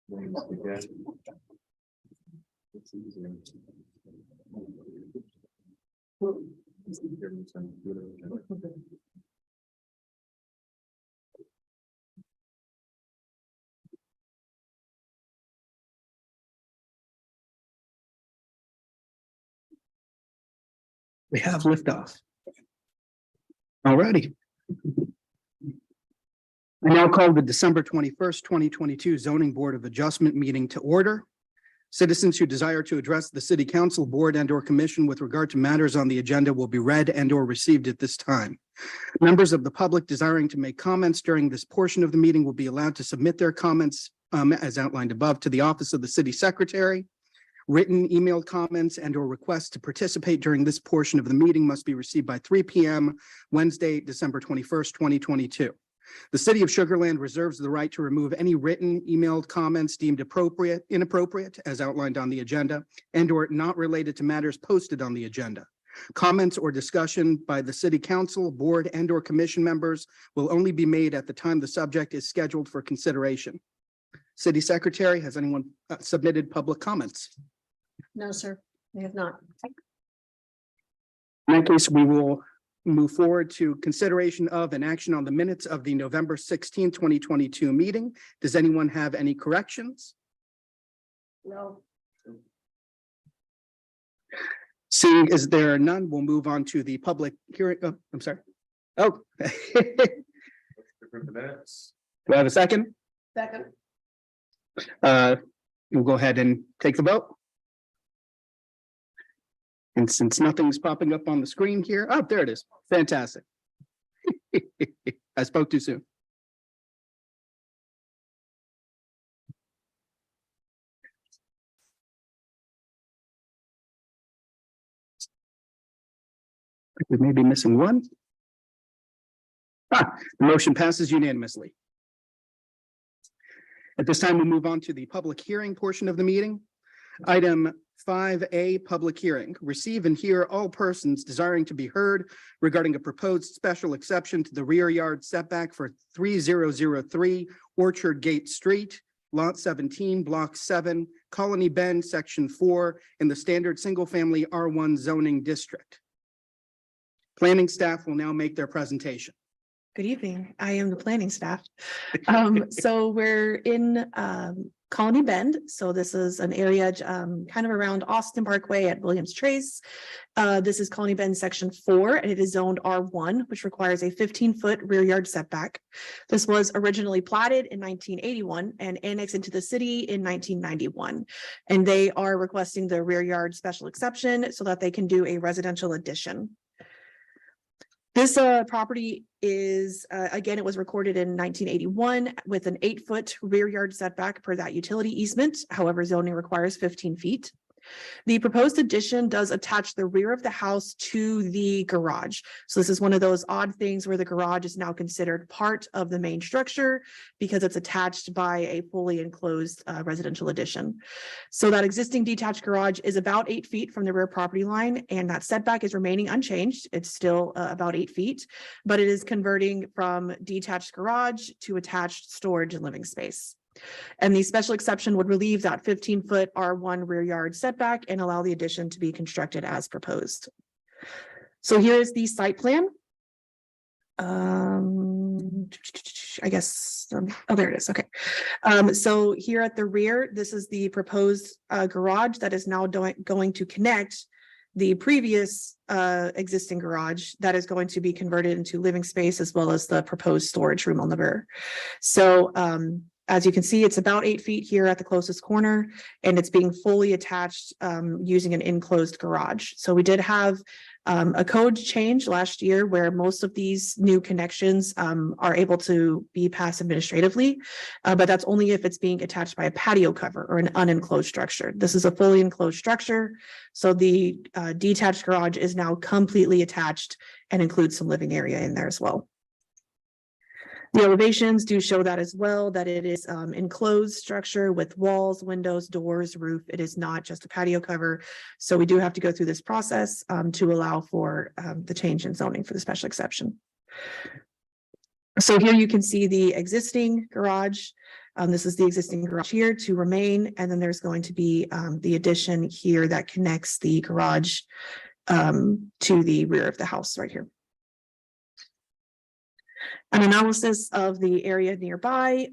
We have liftoff. Alrighty. I now call the December 21st, 2022 Zoning Board of Adjustment meeting to order. Citizens who desire to address the City Council, Board and/or Commission with regard to matters on the agenda will be read and/or received at this time. Members of the public desiring to make comments during this portion of the meeting will be allowed to submit their comments as outlined above to the Office of the City Secretary. Written, emailed comments and/or requests to participate during this portion of the meeting must be received by 3 p.m. Wednesday, December 21st, 2022. The City of Sugar Land reserves the right to remove any written, emailed comments deemed inappropriate, as outlined on the agenda, and/or not related to matters posted on the agenda. Comments or discussion by the City Council, Board, and/or Commission members will only be made at the time the subject is scheduled for consideration. City Secretary, has anyone submitted public comments? No, sir, we have not. In that case, we will move forward to consideration of an action on the minutes of the November 16, 2022 meeting. Does anyone have any corrections? No. Seeing as there are none, we'll move on to the public hearing. Oh, I'm sorry. Oh. Do I have a second? Second. We'll go ahead and take the vote. And since nothing's popping up on the screen here, oh, there it is. Fantastic. I spoke too soon. We may be missing one. The motion passes unanimously. At this time, we'll move on to the public hearing portion of the meeting. Item 5A, public hearing. Receive and hear all persons desiring to be heard regarding a proposed special exception to the rear yard setback for 3003 Orchard Gate Street, Lot 17, Block 7, Colony Bend, Section 4, in the standard single-family R1 zoning district. Planning staff will now make their presentation. Good evening. I am the planning staff. So we're in Colony Bend. So this is an area kind of around Austin Parkway at Williams Trace. This is Colony Bend Section 4, and it is zoned R1, which requires a 15-foot rear yard setback. This was originally platted in 1981 and annexed into the city in 1991. And they are requesting the rear yard special exception so that they can do a residential addition. This property is, again, it was recorded in 1981 with an 8-foot rear yard setback per that utility easement. However, zoning requires 15 feet. The proposed addition does attach the rear of the house to the garage. So this is one of those odd things where the garage is now considered part of the main structure because it's attached by a fully enclosed residential addition. So that existing detached garage is about 8 feet from the rear property line, and that setback is remaining unchanged. It's still about 8 feet, but it is converting from detached garage to attached storage and living space. And the special exception would relieve that 15-foot R1 rear yard setback and allow the addition to be constructed as proposed. So here is the site plan. I guess, oh, there it is. Okay. So here at the rear, this is the proposed garage that is now going to connect the previous existing garage that is going to be converted into living space, as well as the proposed storage room on the rear. So as you can see, it's about 8 feet here at the closest corner, and it's being fully attached using an enclosed garage. So we did have a code change last year where most of these new connections are able to be passed administratively, but that's only if it's being attached by a patio cover or an unenclosed structure. This is a fully enclosed structure, so the detached garage is now completely attached and includes some living area in there as well. The elevations do show that as well, that it is enclosed structure with walls, windows, doors, roof. It is not just a patio cover. So we do have to go through this process to allow for the change in zoning for the special exception. So here you can see the existing garage. This is the existing garage here to remain, and then there's going to be the addition here that connects the garage to the rear of the house right here. An analysis of the area nearby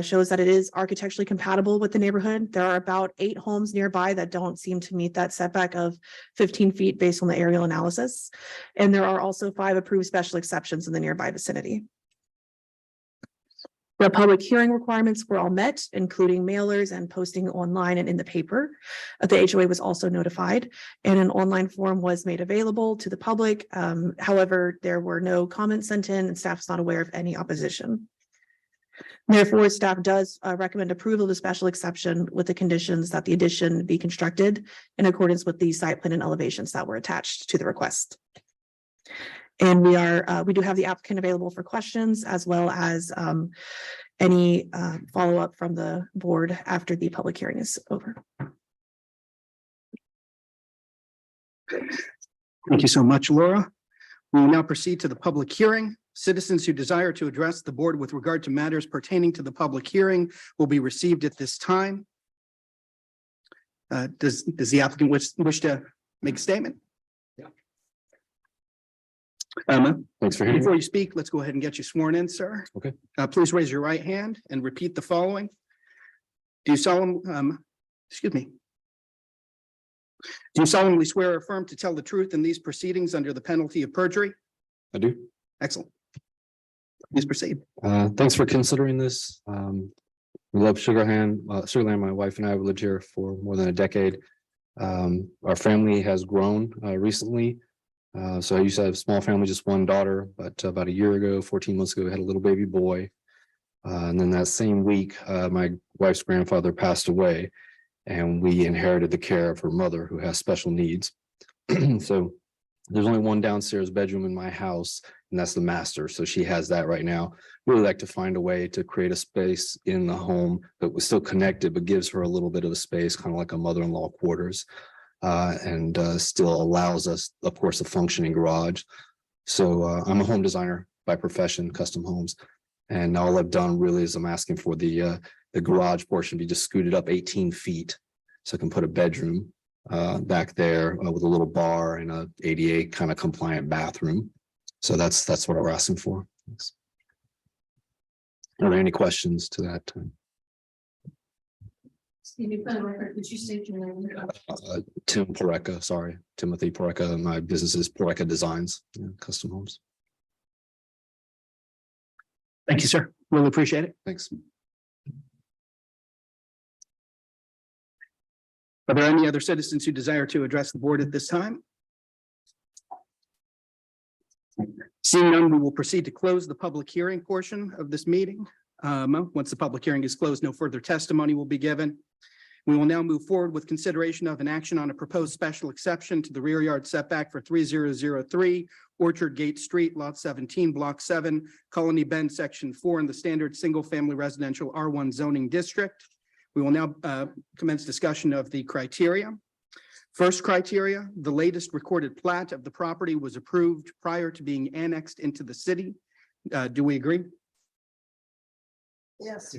shows that it is architecturally compatible with the neighborhood. There are about 8 homes nearby that don't seem to meet that setback of 15 feet based on the aerial analysis. And there are also 5 approved special exceptions in the nearby vicinity. The public hearing requirements were all met, including mailers and posting online and in the paper. The HOA was also notified, and an online form was made available to the public. However, there were no comments sent in, and staff is not aware of any opposition. Therefore, staff does recommend approval of the special exception with the conditions that the addition be constructed in accordance with the site plan and elevations that were attached to the request. And we do have the applicant available for questions, as well as any follow-up from the board after the public hearing is over. Thank you so much, Laura. We will now proceed to the public hearing. Citizens who desire to address the board with regard to matters pertaining to the public hearing will be received at this time. Does the applicant wish to make a statement? Thanks for hearing. Before you speak, let's go ahead and get you sworn in, sir. Okay. Please raise your right hand and repeat the following. Do you solemnly swear or affirm to tell the truth in these proceedings under the penalty of perjury? I do. Excellent. Please proceed. Thanks for considering this. We love Sugarland. Sugarland, my wife and I have lived here for more than a decade. Our family has grown recently. So I used to have a small family, just one daughter, but about a year ago, 14 months ago, we had a little baby boy. And then that same week, my wife's grandfather passed away, and we inherited the care of her mother, who has special needs. So there's only one downstairs bedroom in my house, and that's the master. So she has that right now. Really like to find a way to create a space in the home that was still connected, but gives her a little bit of a space, kind of like a mother-in-law quarters. And still allows us, of course, a functioning garage. So I'm a home designer by profession, custom homes. And all I've done really is I'm asking for the garage portion to be just scooted up 18 feet. So I can put a bedroom back there with a little bar and a ADA kind of compliant bathroom. So that's what we're asking for. Thanks. Are there any questions to that? Could you state your name? Tim Poreka, sorry, Timothy Poreka. My business is Poreka Designs, custom homes. Thank you, sir. Really appreciate it. Thanks. Are there any other citizens who desire to address the board at this time? Seeing none, we will proceed to close the public hearing portion of this meeting. Once the public hearing is closed, no further testimony will be given. We will now move forward with consideration of an action on a proposed special exception to the rear yard setback for 3003 Orchard Gate Street, Lot 17, Block 7, Colony Bend, Section 4 in the standard single-family residential R1 zoning district. We will now commence discussion of the criteria. First criteria, the latest recorded plat of the property was approved prior to being annexed into the city. Do we agree? Yes.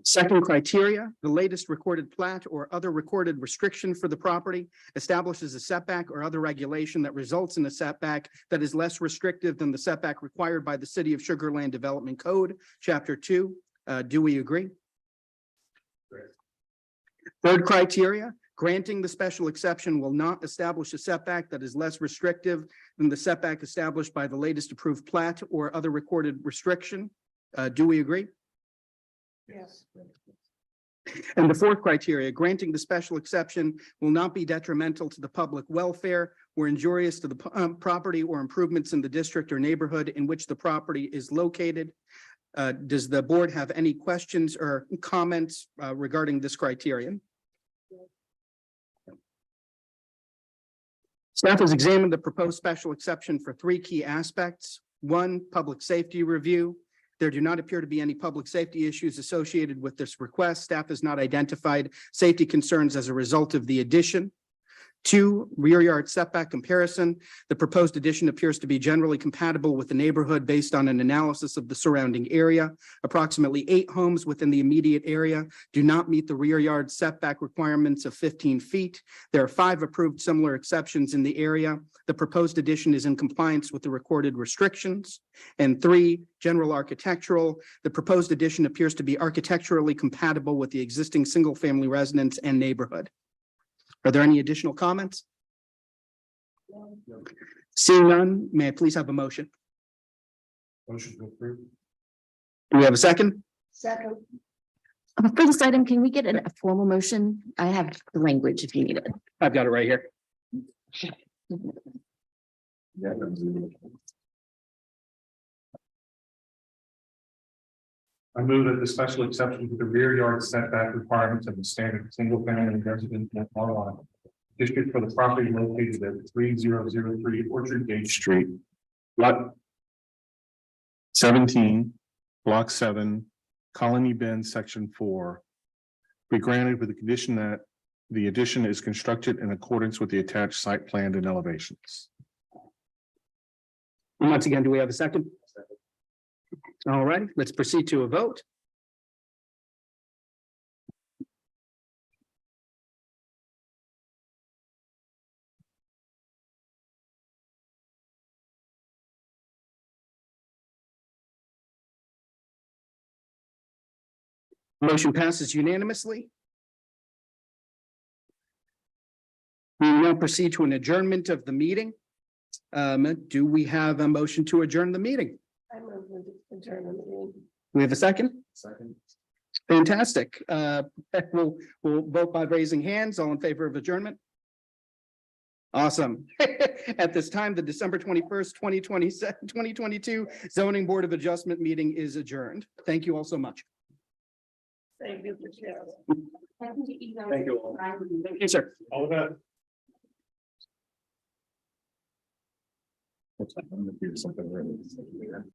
Second criteria, the latest recorded plat or other recorded restriction for the property establishes a setback or other regulation that results in a setback that is less restrictive than the setback required by the City of Sugar Land Development Code, Chapter 2. Do we agree? Great. Third criteria, granting the special exception will not establish a setback that is less restrictive than the setback established by the latest approved plat or other recorded restriction. Do we agree? Yes. And the fourth criteria, granting the special exception will not be detrimental to the public welfare or injurious to the property or improvements in the district or neighborhood in which the property is located. Does the board have any questions or comments regarding this criterion? Staff has examined the proposed special exception for 3 key aspects. 1, public safety review. There do not appear to be any public safety issues associated with this request. Staff has not identified safety concerns as a result of the addition. 2, rear yard setback comparison. The proposed addition appears to be generally compatible with the neighborhood based on an analysis of the surrounding area. Approximately 8 homes within the immediate area do not meet the rear yard setback requirements of 15 feet. There are 5 approved similar exceptions in the area. The proposed addition is in compliance with the recorded restrictions. And 3, general architectural. The proposed addition appears to be architecturally compatible with the existing single-family residence and neighborhood. Are there any additional comments? Seeing none, may I please have a motion? Motion to approve. Do we have a second? Second. For this item, can we get a formal motion? I have the language if you need it. I've got it right here. I move that the special exception to the rear yard setback requirements of the standard single family residential R1 district for the property located at 3003 Orchard Gate Street. Lot 17, Block 7, Colony Bend, Section 4. Be granted with the condition that the addition is constructed in accordance with the attached site plan and elevations. And once again, do we have a second? All right, let's proceed to a vote. Motion passes unanimously. We will now proceed to an adjournment of the meeting. Do we have a motion to adjourn the meeting? I move with adjourn the meeting. We have a second? Second. Fantastic. We'll vote by raising hands. All in favor of adjournment? Awesome. At this time, the December 21st, 2022 zoning board of adjustment meeting is adjourned. Thank you all so much. Thank you for sharing. Thank you all. Thank you, sir. All of that. Something really.